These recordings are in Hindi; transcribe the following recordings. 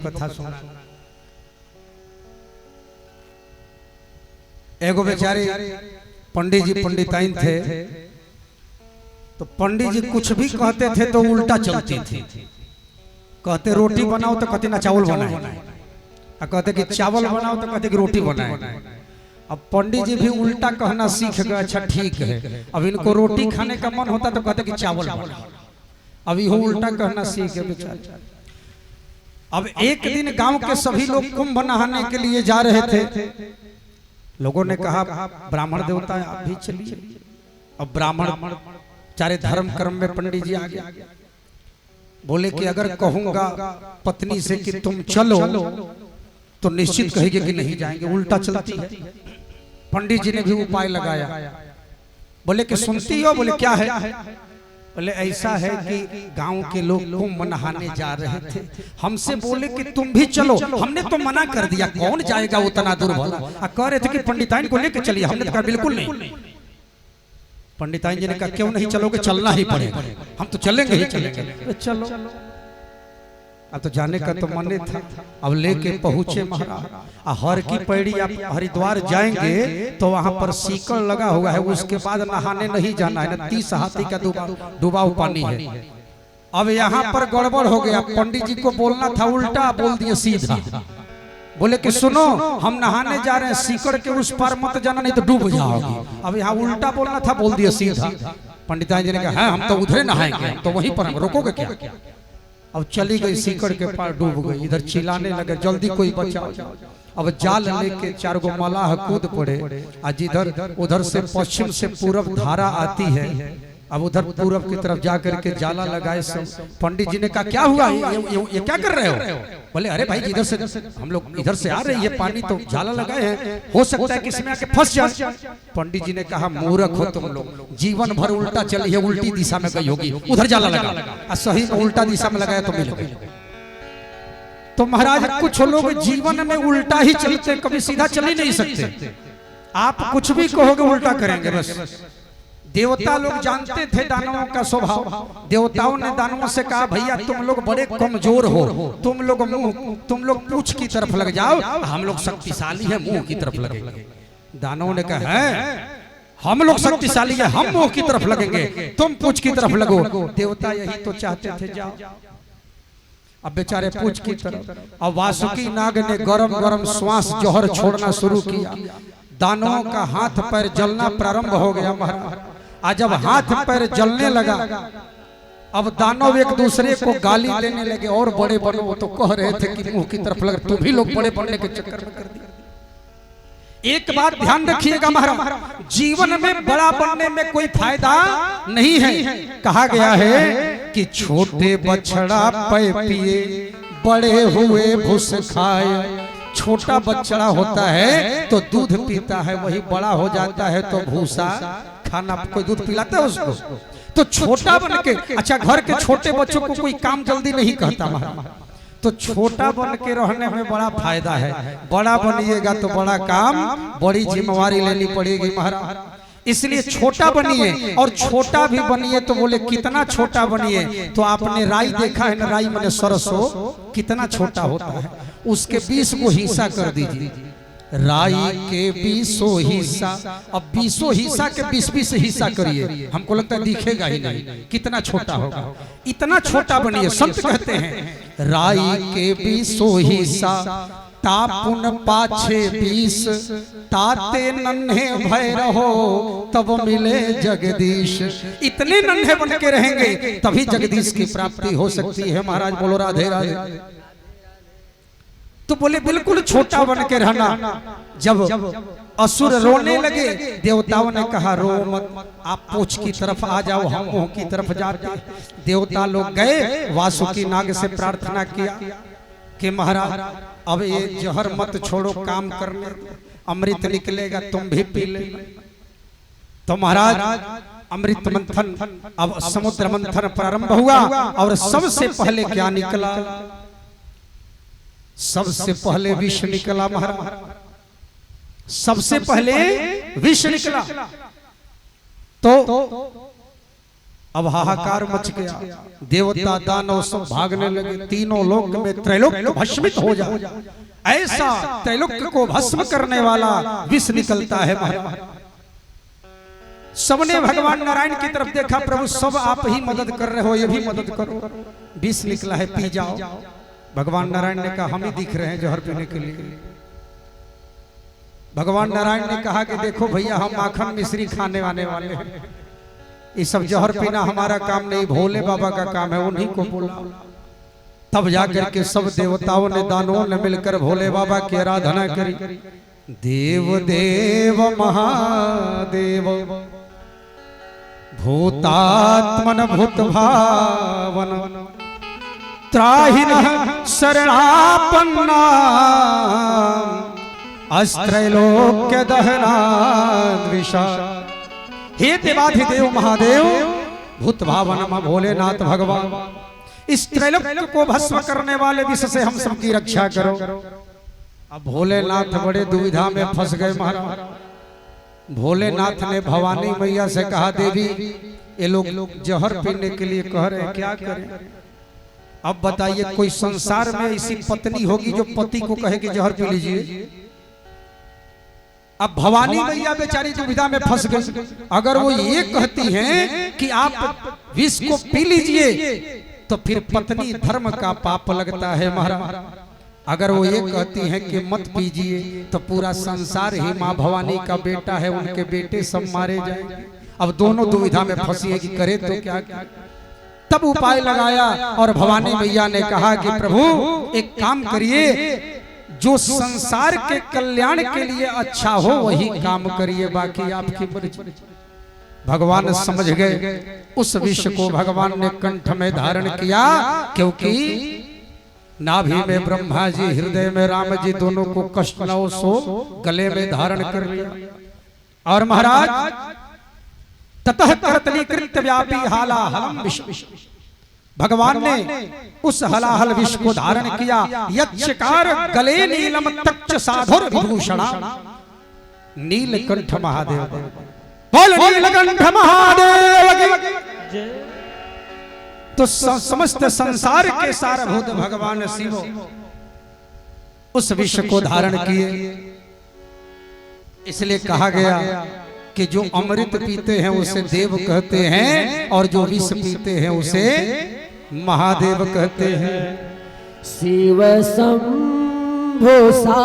कथा सुना। एगो बेचारे पंडित जी पंडिताइन थे, तो पंडित जी कुछ भी कहते थे तो उल्टा चलती थी। कहते रोटी बनाओ तो कहते ना चावल बनाए, और कहते कि चावल बनाओ तो कहते कि रोटी बनाए। अब पंडित जी भी उल्टा कहना सीख गए। अच्छा ठीक है, अब इनको रोटी खाने का मन होता तो कहते कि चावल बनाओ। अब ये उल्टा कहना सीख गए बेचारे। अब एक दिन गांव के सभी लोग कुंभ नहाने के लिए जा रहे थे। लोगों ने कहा ब्राह्मण देवता आप भी चलिए। अब ब्राह्मण चारे धर्म कर्म में पंडित जी आ गए। बोले कि अगर कहूंगा पत्नी से कि तुम चलो तो निश्चित कहेगी कि नहीं जाएंगे, उल्टा चलती है। पंडित जी ने भी उपाय लगाया। बोले कि सुनती हो? बोले क्या है? बोले ऐसा है कि गांव के लोग कुंभ नहाने जा रहे थे, हमसे बोले कि तुम भी चलो। हमने तो मना कर दिया, कौन जाएगा उतना दूर भला। कह रहे थे कि पंडिताइन को लेकर चलिए। हमने तो कहा बिल्कुल नहीं। पंडिताइन जी ने कहा क्यों नहीं चलोगे? चलना ही पड़ेगा, हम तो चलेंगे ही चलेंगे। चलो। अब तो जाने का तो मन था। अब लेके पहुंचे महाराज। हर की पैड़ी आप हरिद्वार जाएंगे तो वहां पर सीकड़ लगा हुआ है, उसके बाद नहाने नहीं जाना है, 30 हाथी का डुबाऊ पानी है। अब यहाँ पर गड़बड़ हो गया। पंडित जी को बोलना था उल्टा, बोल दिए सीधा। बोले कि सुनो, हम नहाने जा रहे हैं, सीकड़ के उस पार मत जाना नहीं तो डूब जाओगे। अब यहाँ उल्टा बोलना था, बोल दिया सीधा। पंडिताइन जी ने कहा है हम तो उधर नहाएंगे, तो वहीं पर हम रोकोगे क्या? अब चली गई, सीकड़ के पार डूब गई। इधर चिल्लाने लगे जल्दी कोई बचाओ। अब जाल लेके 4 गो मलाह कूद पड़े। आज इधर उधर से पश्चिम से पूरब धारा आती है। अब उधर पूरब की तरफ जाकर के जाला लगाए सब। पंडित जी ने कहा क्या हुआ, ये क्या कर रहे हो? बोले अरे भाई इधर से हम लोग इधर से आ रहे हैं, ये पानी तो जाला लगाए हैं, हो सकता है किसी में आके फंस जाए। पंडित जी ने कहा मूर्ख हो तुम लोग, जीवन भर उल्टा चली है, उल्टी दिशा में गई होगी, उधर जाला लगा। सही में उल्टा दिशा में लगाया तो मिल गई। तो महाराज कुछ लोग जीवन में उल्टा ही चलते, कभी सीधा चल ही नहीं सकते। आप कुछ भी कहोगे उल्टा करेंगे बस। देवता लोग जानते थे दानवों का स्वभाव। देवताओं ने दानवों से कहा भैया तुम लोग बड़े कमजोर हो, तुम लोग पूंछ की तरफ लग जाओ, हम लोग शक्तिशाली है, मुंह की तरफ लगेंगे। दानवों ने कहा है हम लोग शक्तिशाली है, हम मुंह की तरफ लगेंगे, तुम पूंछ की तरफ लगो। देवता यही तो चाहते थे, जाओ। अब बेचारे पूंछ की तरफ। अब वासुकी नाग ने गरम गरम श्वास जौहर छोड़ना शुरू किया। दानवों का हाथ पैर जलना प्रारंभ हो गया महाराज। आज जब हाथ पैर जलने लगा, अब दानव एक दूसरे को गाली देने लगे। और बड़े बड़े वो तो कह रहे थे कि मुंह की तरफ लग, तुम भी लोग बड़े बनने के चक्कर में कर दिया। एक बात ध्यान रखिएगा महाराज, जीवन में बड़ा बनने में कोई फायदा नहीं है। कहा गया है कि छोटे बछड़ा पै पिए, बड़े हुए भूस खाए। छोटा बच्चा होता है तो दूध पीता है, वही बड़ा हो जाता है तो भूसा खाना, कोई दूध पिलाता है उसको। तो छोटा बन के, अच्छा घर के छोटे बच्चों को कोई काम जल्दी नहीं कहता महाराज, तो छोटा बन के रहने में बड़ा फायदा है। बड़ा बनिएगा तो बड़ा काम, बड़ी जिम्मेवारी लेनी पड़ेगी महाराज। इसलिए छोटा बनिए, और छोटा भी बनिए तो बोले कितना छोटा बनिए। तो आपने राई देखा है ना, राई मैंने सरसों कितना छोटा होता है, उसके 20 को हिस्सा कर दीजिए। राई के 20 हिस्सा, अब 20 हिस्सा के 20 हिस्सा करिए, हमको लगता है दिखेगा ही नहीं कितना छोटा होगा। इतना छोटा बनिए। संत कहते हैं राई के 20 हिस्सा, तापुन पाछे 20, ताते नन्हे भय रहो तब मिले जगदीश। इतने नन्हे बन के रहेंगे तभी जगदीश की प्राप्ति हो सकती है महाराज। बोलो राधे राधे। तो बोले बिल्कुल छोटा बन के रहना। जब असुर रोने लगे, देवताओं ने कहा रो मत, आप पूंछ की तरफ आ जाओ, हम मुंह की तरफ जाते। देवता लोग गए, वासुकी नाग से प्रार्थना किया कि महाराज अब ये जहर मत छोड़ो, काम करने, अमृत निकलेगा, तुम भी पी ले। तो महाराज अमृत मंथन, अब समुद्र मंथन प्रारंभ हुआ। और सबसे पहले क्या निकला? सबसे पहले विष निकला महाराज। सबसे पहले विष निकला। तो अब हाहाकार मच गया, देवता दानव सब भागने लगे, तीनों लोक में त्रैलोक्य भस्मित हो जाए, ऐसा त्रैलोक्य को भस्म करने वाला विष निकलता है महाराज। सबने भगवान नारायण की तरफ देखा, प्रभु सब आप ही मदद कर रहे हो, ये भी मदद करो, विष निकला है पी जाओ। भगवान नारायण ने कहा हम ही दिख रहे हैं जहर पीने के लिए। भगवान नारायण ने कहा कि देखो भैया हम माखन मिश्री खाने आने वाले हैं, ये सब जहर पीना हमारा काम नहीं, भोले बाबा का काम है, उन्हीं को बोला। तब जाकर के सब देवताओं ने दानवों ने मिलकर भोले बाबा की आराधना करी। देव देव महादेव भूतात्मन भूत भावन त्राहिन शरणापन्ना अस्त्रैलोक्य दहना द्विषा। हे देवाधिदेव महादेव भूत भावन भोलेनाथ भगवान, इस त्रैलोक्य को भस्म करने वाले विष से हम सबकी रक्षा करो। अब भोलेनाथ बड़े दुविधा में फंस गए महाराज। भोलेनाथ ने भवानी मैया से कहा देवी ये लोग जहर पीने के लिए कह रहे हैं, क्या करें? अब बताइए कोई संसार में ऐसी पत्नी होगी जो पति को कहे कि जहर पी लीजिए? अब भवानी मैया बेचारी दुविधा में फंस गई। अगर वो ये कहती हैं कि आप विष को पी लीजिए तो फिर पत्नी धर्म का पाप लगता है महाराज। अगर वो ये कहती हैं कि मत पीजिए तो पूरा संसार ही माँ भवानी का बेटा है, उनके बेटे सब मारे जाएंगे। अब दोनों दुविधा में फंसी है कि करे तो क्या। तब उपाय लगाया और भवानी मैया ने कहा कि प्रभु एक काम करिए, जो संसार के कल्याण के लिए अच्छा हो वही काम करिए, बाकी आपकी मर्जी। भगवान समझ गए, उस विष को भगवान ने कंठ में धारण किया, क्योंकि नाभि में ब्रह्मा जी, हृदय में राम जी, दोनों को कष्ट न हो सो गले में धारण कर लिया। और महाराज ततः करतलीकृत्य व्यापी हालाहलम विष, भगवान ने उस हलाहल विष को धारण किया। यक्षकार गले नीलम तक्ष साधुर विभूषणा। नीलकंठ महादेव, बोल नीलकंठ महादेव की। तो समस्त संसार के सारभूत भगवान शिव उस विष को धारण किए। इसलिए कहा गया कि जो अमृत पीते हैं उसे देव कहते हैं, और जो विष पीते हैं उसे महादेव कहते हैं। शिव शंभो सा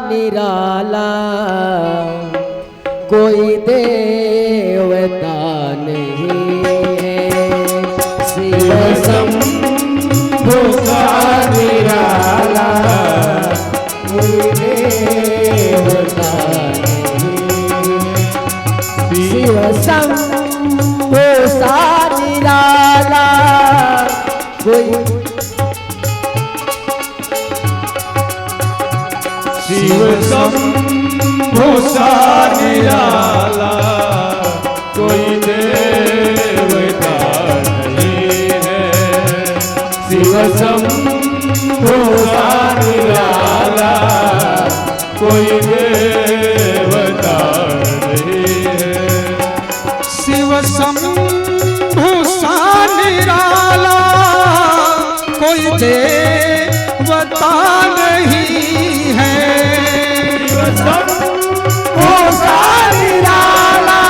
निराला कोई देवता नहीं है। शिव शंभो सा निराला कोई देवता नहीं। शिव शंभो सा निराला कोई। शिव शंभो सा निराला कोई देवता नहीं है। शिव शंभो सा निराला कोई देवता नहीं है। शिव शंभो सा निराला कोई देवता नहीं है। शंभो सा निराला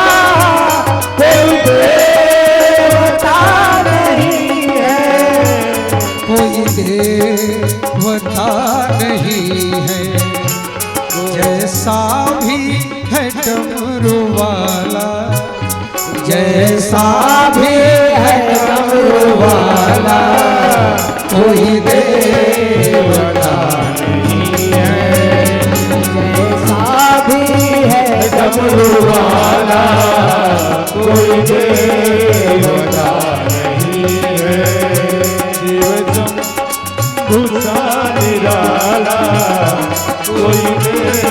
कोई देवता नहीं है। कोई देवता नहीं है। जैसा भी है डमरू वाला, जैसा भी है डमरू वाला, कोई देवता नहीं है। जैसा भी है डमरू वाला कोई देवता नहीं है। शिव शंभो सा निराला कोई देवता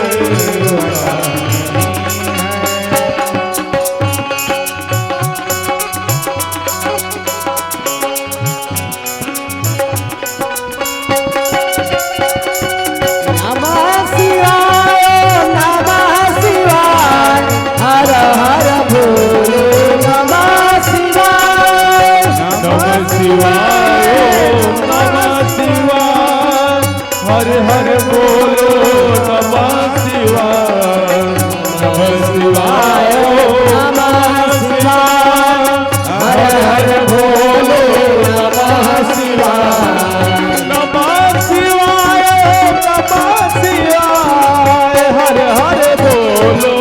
हर हर भोले नमः शिवाय। शिवाय ओम नमः शिवाय हर हर बोलो नमः शिवाय नमः शिवाय ओम नमः शिवाय हर हर बोलो नमः शिवाय नमः शिवाय नमः शिवाय हर हर बोलो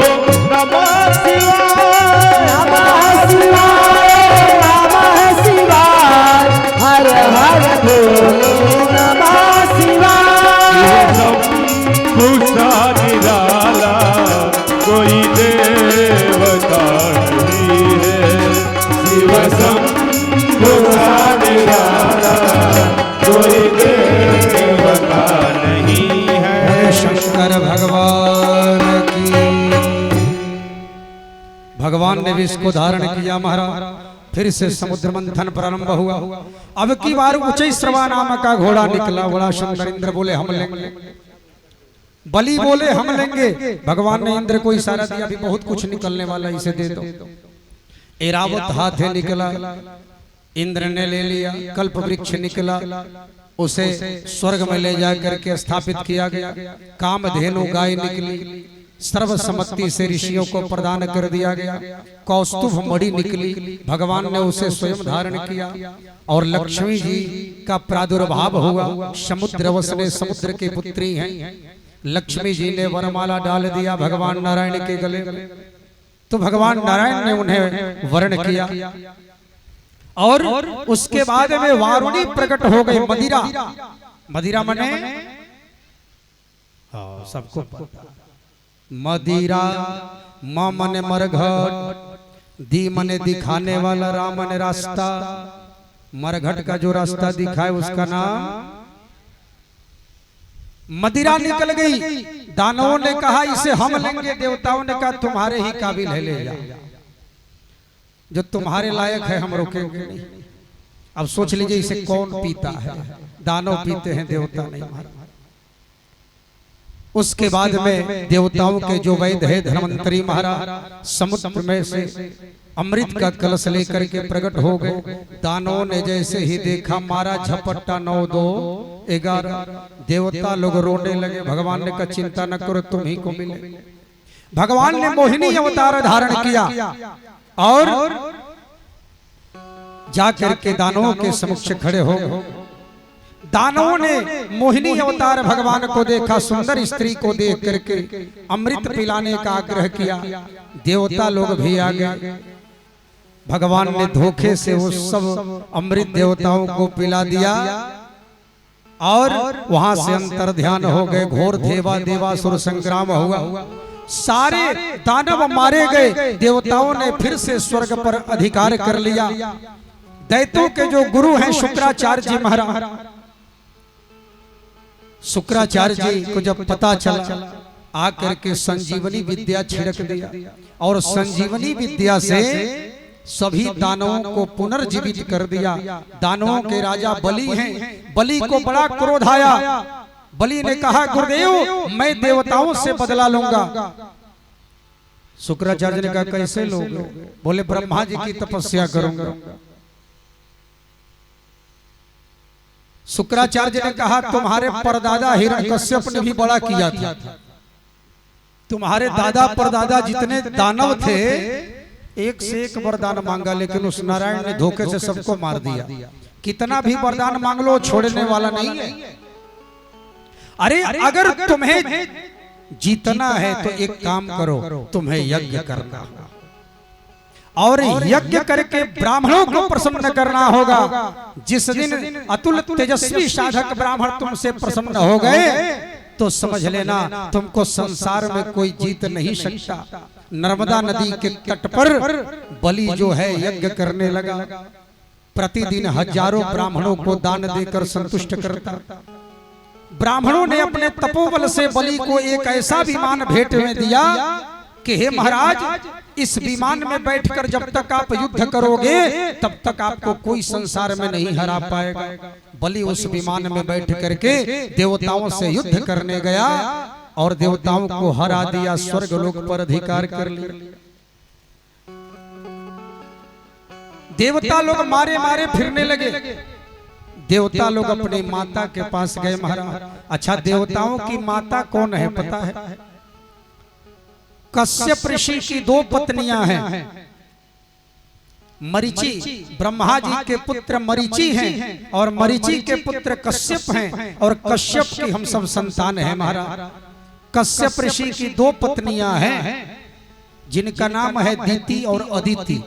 नमः शिवाय नमः शिवाय नमः शिवाय हर हर बोलो नमः शिवाय शंभुसा निराला कोई देवता नहीं है शिव शंभुसा निराला कोई देवता नहीं है हरे शंकर भगवान की। भगवान ने भी इसको धारण किया महाराज। फिर से समुद्र मंथन प्रारंभ हुआ। अब की बार उच्च श्रवा नाम का घोड़ा निकला। बड़ा सुंदर। इंद्र बोले हम लेंगे, बलि बोले हम लेंगे। भगवान ने इंद्र को इशारा दिया भी बहुत कुछ निकलने वाला, इसे दे दो। ऐरावत हाथे निकला, इंद्र ने ले लिया। कल्प वृक्ष निकला, उसे स्वर्ग में ले जाकर के स्थापित किया गया। कामधेनु गाय निकली, सर्वसम्मति से ऋषियों को प्रदान कर दिया गया। कौस्तुभ मणि निकली, भगवान ने उसे स्वयं धारण किया। और लक्ष्मी जी का प्रादुर्भाव हुआ। समुद्र वसने समुद्र की पुत्री हैं। लक्ष्मी जी ने वरमाला डाल दिया भगवान नारायण के गले। तो भगवान नारायण ने उन्हें वर्ण किया। और उसके बाद में वारुणी प्रकट हो गई। मदिरा, मदिरा मने सबको मदिरा। म मने मरघट, दी मने दिखाने वाला, रा मने रास्ता। मरघट का जो रास्ता दिखाए उसका नाम मदिरा निकल गई। दानवों ने कहा इसे हम लेंगे, देवताओं ने कहा तुम्हारे ही काबिल है, ले जाओ। जो तुम्हारे लायक है हम रोकेंगे नहीं। अब सोच लीजिए इसे कौन पीता है? दानव पीते हैं, देवता नहीं। उसके बाद में देवताओं के जो वैद्य है धन्वंतरी महाराज समुद्र में से अमृत का कलश लेकर के प्रकट हो गए। दानवों ने जैसे ही देखा मारा झपट्टा 9 2 11। देवता लोग रोने लगे। भगवान ने कहा चिंता न करो, तुम ही को मिले। भगवान ने मोहिनी अवतार धारण किया और जाकर के दानवों के समक्ष खड़े हो। दानवों ने मोहिनी अवतार भगवान को देखा। सुंदर स्त्री को देख करके अमृत पिलाने का आग्रह किया। देवता लोग भी आ गए। भगवान ने धोखे से वो सब अमृत देवताओं को पिला दिया और वहां से अंतर ध्यान हो गए। घोर देवा देवासुर संग्राम हुआ। सारे दानव मारे गए। देवताओं ने फिर से स्वर्ग पर अधिकार कर लिया। दैत्यों के जो गुरु हैं शुक्राचार्य जी महाराज, शुक्राचार्य जी को जब पता चला आकर के संजीवनी विद्या छिड़क दिया। और संजीवनी विद्या से सभी दानवों को पुनर्जीवित कर दिया। दानवों के राजा बलि हैं। बलि को बड़ा क्रोध आया। बलि ने कहा गुरुदेव मैं देवताओं से बदला लूंगा। शुक्राचार्य ने कहा कैसे लोगे? बोले ब्रह्मा जी की तपस्या करूंगा। शुक्राचार्य ने कहा तुम्हारे परदादा हिरण्यकश्यप ने भी बड़ा किया था। तुम्हारे दादा परदादा जितने दानव थे एक से एक वरदान मांगा, लेकिन उस नारायण ने धोखे से सबको मार दिया। कितना भी वरदान मांग लो छोड़ने वाला नहीं है। अरे अगर तुम्हें जीतना है तो एक काम करो, तुम्हें यज्ञ करना और यज्ञ करके ब्राह्मणों को प्रसन्न करना होगा। जिस दिन अतुल तेजस्वी साधक ब्राह्मण तुमसे प्रसन्न हो गए तो समझ लेना तुमको संसार में कोई जीत नहीं सकता। नर्मदा नदी के तट पर बलि जो है यज्ञ करने लगा। प्रतिदिन हजारों ब्राह्मणों को दान देकर संतुष्ट करता। ब्राह्मणों ने अपने तपोबल से बलि को एक ऐसा विमान भेंट में दिया कि हे महाराज इस विमान में बैठकर जब तक आप युद्ध करोगे तब तक आपको कोई संसार में नहीं हरा पाएगा। बलि उस विमान में बैठ करके देवताओं से युद्ध करने गया और देवताओं को हरा दिया, स्वर्ग लोक पर अधिकार कर लिया। देवता लोग मारे मारे फिरने लगे। देवता लोग अपनी माता के पास गए महाराज। अच्छा, देवताओं की माता कौन है पता है? कश्यप ऋषि की 2 पत्नियां हैं। मरीचि, ब्रह्मा जी के पुत्र मरीचि हैं और मरीचि के पुत्र कश्यप हैं और कश्यप की हम सब संतान हैं महाराज। कश्यप ऋषि की 2 पत्नियां हैं जिनका नाम है दीति और अदिति।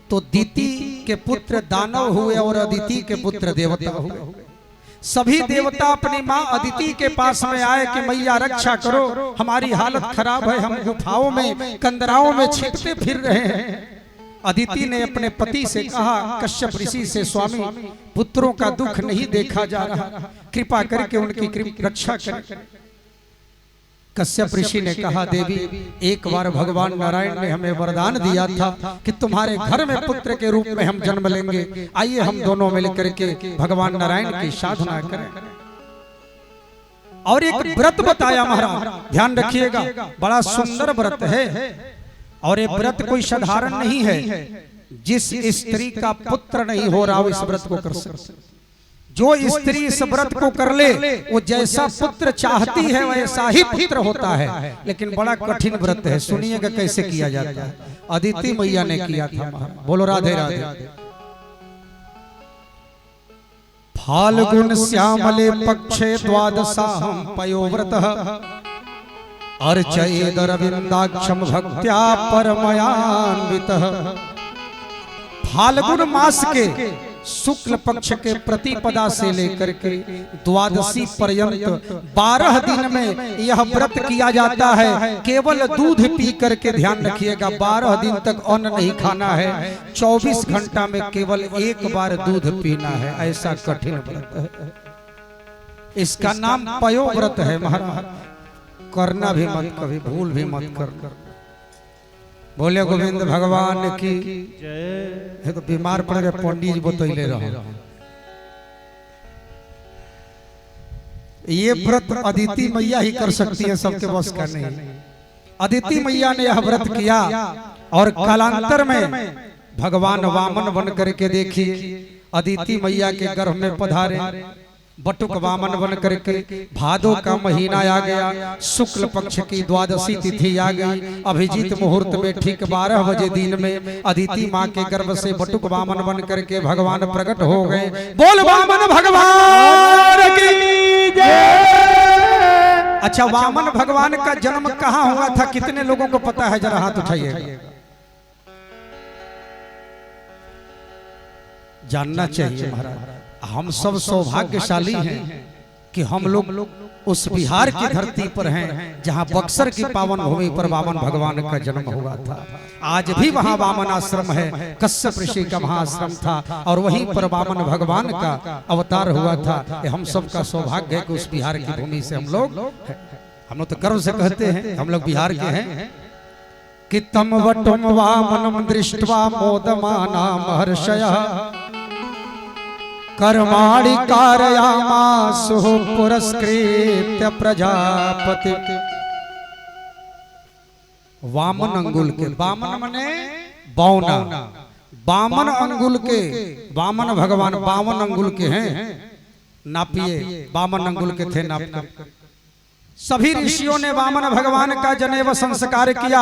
तो दीति के पुत्र दानव हुए और अदिति के पुत्र देवता हुए। सभी देवता अपनी माँ अदिति के पास में आए कि मैया रक्षा करो, हमारी हालत खराब है, हम गुफाओं में कंदराओं में छिपते फिर रहे हैं। अदिति ने अपने पति से कहा, कश्यप ऋषि से, स्वामी पुत्रों का दुख नहीं देखा जा रहा, कृपा करके उनकी रक्षा करें। कश्यप ऋषि ने कहा, देवी एक बार भगवान नारायण ने हमें वरदान दिया था कि तुम्हारे घर में पुत्र के रूप में हम जन्म लेंगे। आइए हम दोनों मिलकर के भगवान नारायण की साधना करें। और एक व्रत बताया महाराज, ध्यान रखिएगा, बड़ा सुंदर व्रत है। और ये व्रत कोई साधारण नहीं है। जिस स्त्री का पुत्र नहीं हो रहा, इस व्रत को कर सकती। जो स्त्री इस व्रत को कर ले, वो जैसा पुत्र चाहती है वैसा ही पुत्र होता है। लेकिन बड़ा कठिन व्रत है, सुनिएगा कैसे किया जाता है। अदिति मैया ने किया था। बोलो राधे राधे। फाल्गुन श्यामले पक्षे द्वादशाहं पयोव्रतः अर्चयेदरविंदाक्षम भक्त्या परमयान्वितः। फाल्गुन मास के शुक्ल पक्ष के प्रतिपदा से लेकर के द्वादशी पर्यंत 12 दिन में यह व्रत किया जाता है। केवल दूध पी करके, ध्यान रखिएगा, 12 दिन तक अन्न नहीं खाना है। 24 घंटा में केवल एक बार दूध पीना है। ऐसा कठिन व्रत है। इसका नाम पयो व्रत है महाराज। करना भी मत, कभी भूल भी मत कर। बोले गोविंद भगवान की जय। तो बीमार पड़ गए पंडित जी बतैले रहो। ये व्रत अदिति मैया ही कर सकती है, सबके बस का नहीं। अदिति मैया ने यह व्रत किया और कालांतर में भगवान वामन बन करके देखिए अदिति मैया के गर्भ में पधारे। बटुक वामन बन करके भादो का महीना आ गया, शुक्ल पक्ष की द्वादशी तिथि आ गई। अभिजीत मुहूर्त में ठीक 12 बजे दिन में अदिति माँ के गर्भ से बटुक वामन बन करके भगवान प्रकट हो गए। बोल वामन भगवान की जय। अच्छा, वामन भगवान का जन्म कहाँ हुआ था, कितने लोगों को पता है? जरा हाथ उठाइए। जानना चाहिए महाराज। हम सब सौभाग्यशाली हैं कि हम लोग उस बिहार की धरती पर हैं जहां बक्सर की पावन भूमि पर वामन भगवान का जन्म हुआ था। आज भी वहां वामन आश्रम है, कश्यप ऋषि का महाआश्रम था और वहीं पर वामन भगवान का अवतार हुआ था। हम सब का सौभाग्य है कि उस बिहार की भूमि से हम लोग तो गर्व से कहते हैं हम लोग बिहार के हैं। कि तम वटुम वामनम दृष्ट्वा मोदमाना महर्षयः कर्माणि कारयामासु पुरस्कृत्य प्रजापति। वामन अंगुल के, वामन मने बावना, वामन अंगुल के, वामन भगवान 52 अंगुल के हैं। नापिए, 52 अंगुल के थे नाप। सभी ऋषियों ने वामन भगवान का जनेऊ संस्कार किया।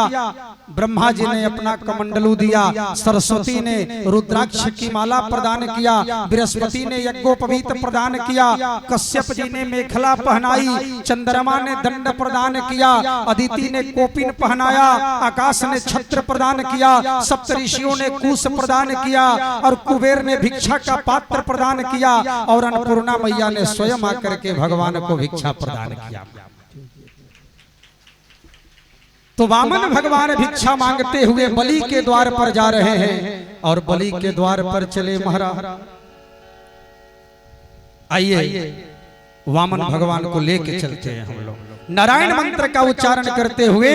ब्रह्मा जी ने अपना कमंडलू दिया, सरस्वती ने रुद्राक्ष की माला प्रदान किया, बृहस्पति ने यज्ञोपवीत प्रदान किया, कश्यप जी ने मेखला पहनाई, चंद्रमा ने दंड प्रदान किया, अदिति ने कोपिन पहनाया, आकाश ने छत्र प्रदान किया, सप्त ऋषियों ने कुश प्रदान किया और कुबेर ने भिक्षा का पात्र प्रदान किया और अन्नपूर्णा मैया ने स्वयं आकर के भगवान को भिक्षा प्रदान किया। तो वामन भगवान भिक्षा मांगते हुए बलि के द्वार पर जा रहे हैं और बलि के द्वार पर चले महाराज। आइए वामन भगवान को लेके चलते हैं हम लोग। नारायण मंत्र का उच्चारण करते हुए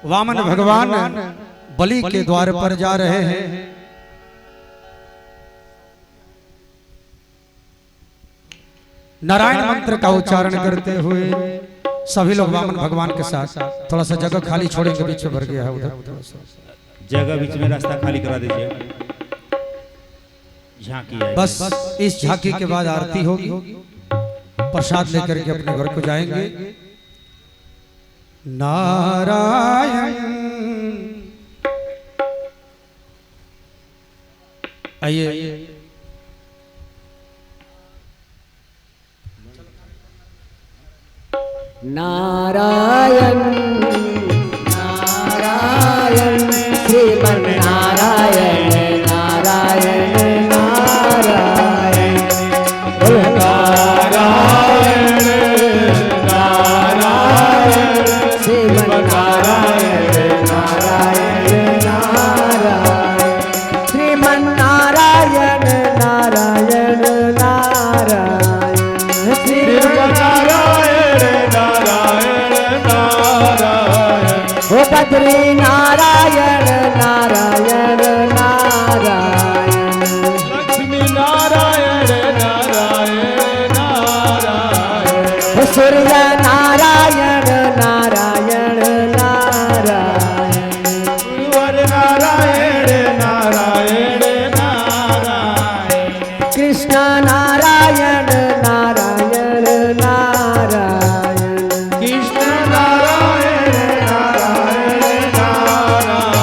वामन भगवान बलि के द्वार पर जा रहे हैं। नारायण मंत्र का उच्चारण करते हुए सभी लोग वामन भगवान के साथ। थोड़ा सा जगह खाली छोड़ेंगे, बीच में भर गया है उधर। जगह बीच में रास्ता खाली करा दीजिए। झांकी आई। बस इस झांकी के बाद आरती होगी, प्रसाद लेकर के अपने घर को जाएंगे। नारायण आइए नारायण नारायण श्रीमन नारायण नारायण नारायण नारायण नारायण श्रीमन नारायण नारायण नारायण श्रीमन नारायण नारायण नारायण श्रीमन ओ बद्री नारायण नारायण नारायण लक्ष्मी नारायण नारायण नारायण ओ सूर्य नारायण नारायण नारायण गुरुवर नारायण नारायण नारायण कृष्ण नारायण नारायण नारायण कृष्ण नारायण नारायण नारायण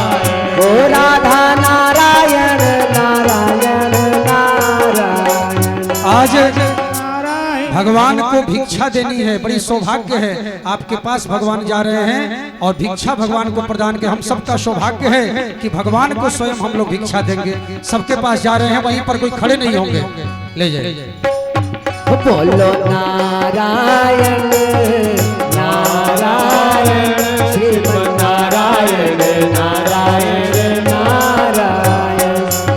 ओ राधा नारायण नारायण नारायण आज भगवान को भिक्षा देनी है, बड़ी सौभाग्य है। आपके पास भगवान जा रहे हैं और भिक्षा भगवान को प्रदान के हम सबका सौभाग्य है कि भगवान को स्वयं हम लोग भिक्षा देंगे। सबके पास जा रहे हैं, वहीं पर कोई खड़े नहीं होंगे। ले जाइए। बोलो नारायण नारायण श्रीमन नारायण नारायण नारायण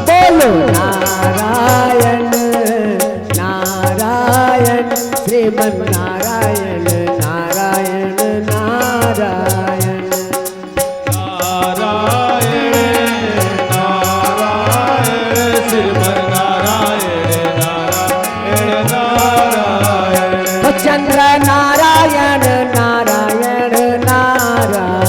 बोलो नारायण नारायण श्रीमन नारायण नारायण नारायण नारायण नारायण श्रीमन नारायण नारायण नारायण ओ चंद्र नारायण नारायण नारायण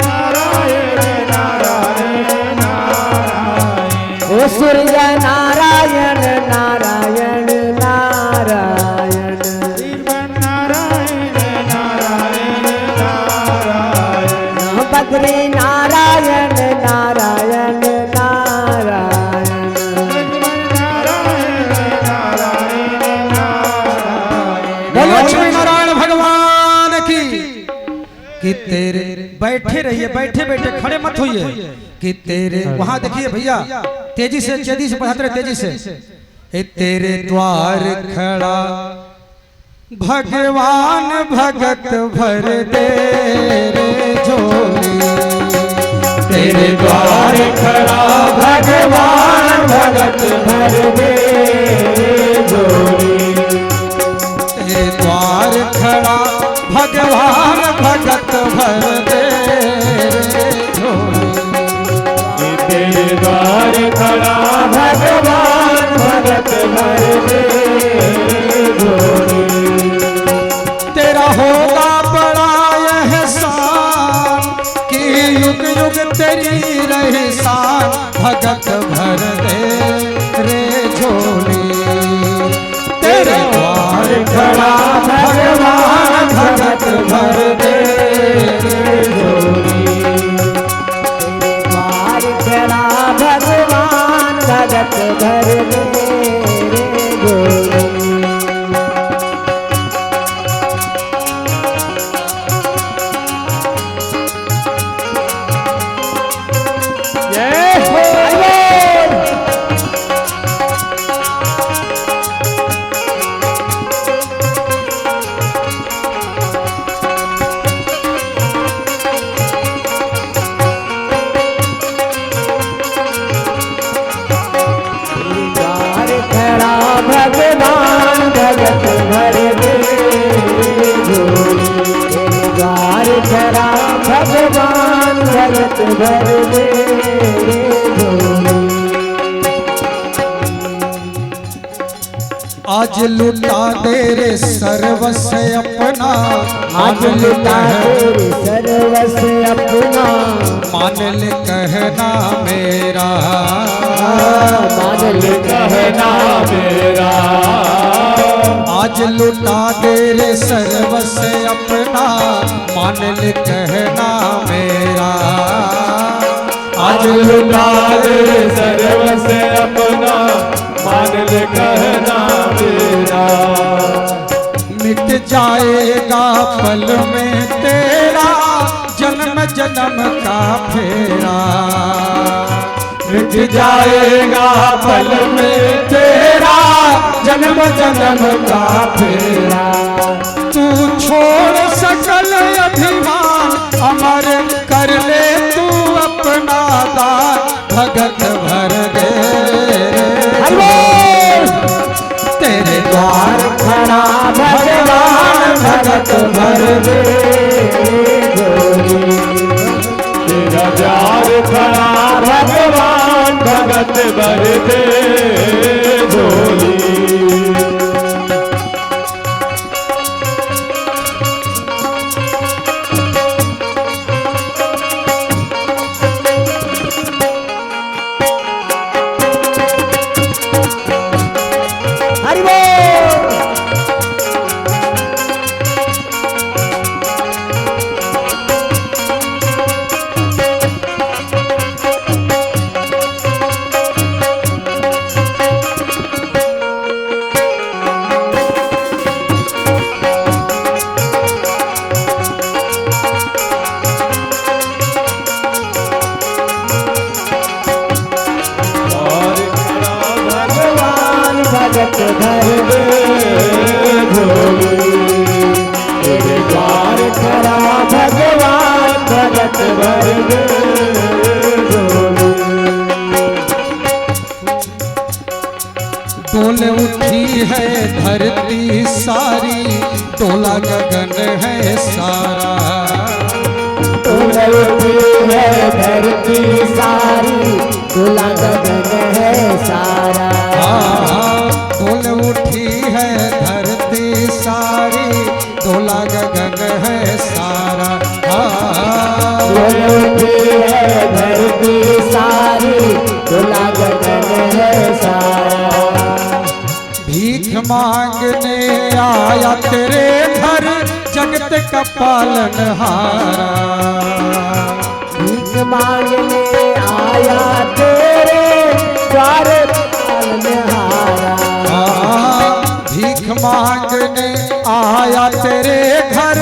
नारायण नारायण नारायण ओ सूर्य नारायण नारायण नारायण श्रीमन नारायण नारायण नारायण बद्री नारायण नारायण नारायण बोलो लक्ष्मी नारायण भगवान की। कि तेरे बैठे रहिए, बैठे बैठे खड़े मत होइए। कि तेरे वहां देखिए भैया, तेजी से बढ़ाते रहे, तेजी से। ए तेरे द्वार खड़ा भगवान भगत भर दे रे झोली। तेरे द्वार खड़ा भगवान भगत भर दे रे झोली। तेरे द्वार खड़ा भगवान भगत भर दे रे झोली। तेरे द्वार खड़ा भगवान भगत भर दे झोली। तेरा होगा बड़ा एहसान कि युग युग तेरी रहे शान भगत भर दे रे झोली। तेरे द्वार खड़ा भगवान भगत भर दे रे झोली। द्वार खड़ा भगवान भगत भर दे रे झोली। द्वार खड़ा भगवान भगत भर दे झोली। तेरे द्वार खड़ा भगवान भगत भर दे झोली। आज लुटा दे रे सर्व सर्वस्व अपना आज लुटा तेरे सर्वस्व अपना मान ले कहना मेरा मान ले कहना मेरा आज लुटा दे रे सर्वस्व अपना मान ले कहना मेरा आज लुटा दे सर्वस्व अपना मान ले कहना मेरा मिट जाएगा पल में तेरा जन्म जन्म का फेरा मिट जाएगा पल में तेरा जन्म जन्म का फेरा तू छोड़ सकल अभिमान अमर कर ले तू अपना दान भगत भर दे तेरे द्वार खड़ा भगवान भगत भर दे तेरा प्यार खड़ा भगवान भगत भर दे झोली हरि बोल और खड़ा भगवान भगत भर दे झोली तेरे द्वार खड़ा भगवान भगत भर दे डोल उठी है धरती सारी डोला गगन है सारा उड़ती है धरती सारी डोला गगन है सारा डोल उठी है धरती सारी डोला गगन है सारा उड़ती है धरती सारी डोला गगन है सारा भीख मांगने आया तेरे घर जगत का पालनहारा भीख मांगने आया तेरे द्वार पालनहारा भीख मांगने आया तेरे घर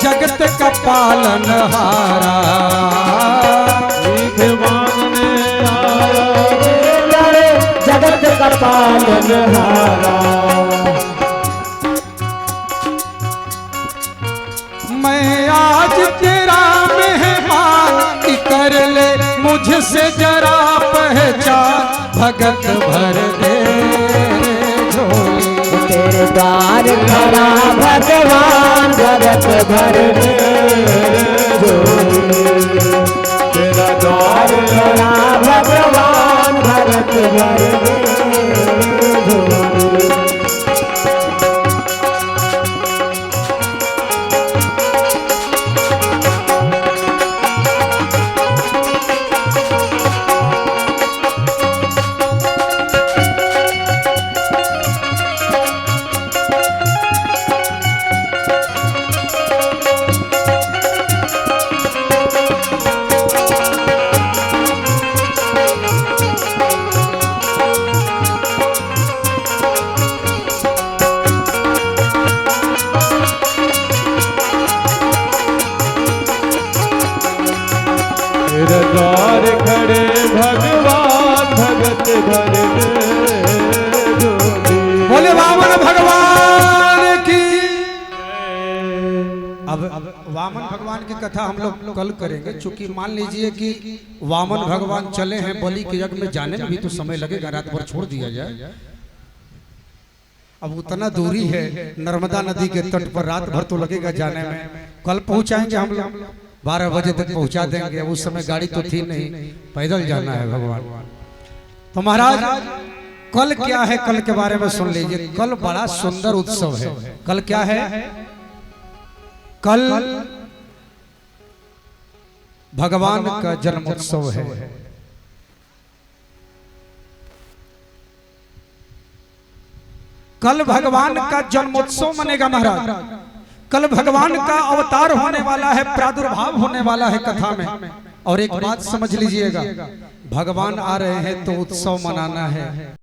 जगत का पालनहारा भीख मांगने आया तेरे जगत का पालनहारा मैं आज तेरा मेहमान की कर ले मुझसे जरा पहचान भगत भर दे झोली तेरे द्वार खड़ा भगवान भगत भर दे तेरा द्वार खड़ा भगवान भगत भर दे तेरा द्वार खड़े भगवान भगत भर दे झोली बोले वामन भगवान की। अब वामन भगवान की कथा हम लोग कल करेंगे, चूंकि मान लीजिए कि वामन भगवान चले हैं बलि के यज्ञ में जाने में भी तो समय लगेगा, रात भर छोड़ दिया जाए। अब उतना दूरी है नर्मदा नदी के तट पर, रात भर तो लगेगा जाने में। कल पहुंचाएंगे हम लोग 12 बजे तक पहुंचा देंगे। उस समय गाड़ी तो थी नहीं, पैदल जाना है भगवान। तो महाराज कल क्या है, कल के बारे में सुन लीजिए। कल बड़ा सुंदर उत्सव है। कल क्या है? कल भगवान का जन्मोत्सव है। कल भगवान का जन्मोत्सव मनेगा महाराज। कल भगवान का अवतार होने वाला है, प्रादुर्भाव होने वाला है कथा में। और एक बात समझ लीजिएगा, भगवान आ रहे हैं तो उत्सव मनाना है।